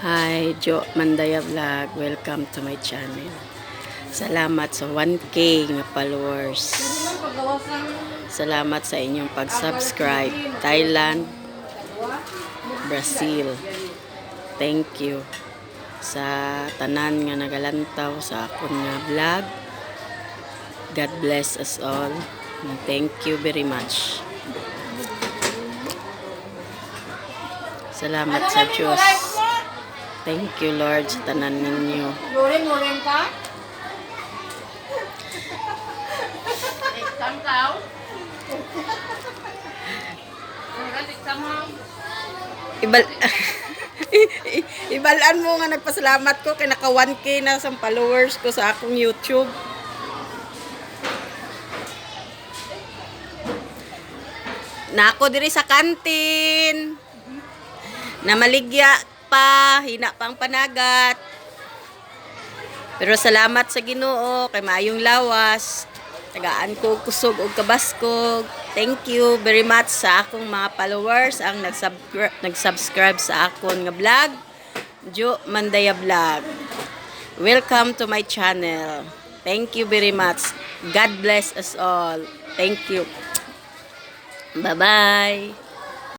Hi, Jo Mandaya Vlog. Welcome to my channel. Salamat sa 1K nga followers. Salamat sa inyong pag-subscribe. Thailand, Brazil. Thank you sa tanan nga nagalantaw sa akon nga vlog. God bless us all. Thank you very much. Salamat sa Diyos. Thank you, Lord, sa tanan ninyo. Lurin ka? Iksam ka? Ibalaan mo nga nagpasalamat ko kay naka 1K na sa followers ko sa akong YouTube. Na ako diri sa kantin. Na maligya pa, hina pang panagat. Pero salamat sa Ginoo kay maayong lawas. Tagaan ko kusog og kabaskog. Thank you very much sa akong mga followers ang nag-subscribe sa akon nga vlog. Jo Mandaya Vlog. Welcome to my channel. Thank you very much. God bless us all. Thank you. Bye-bye.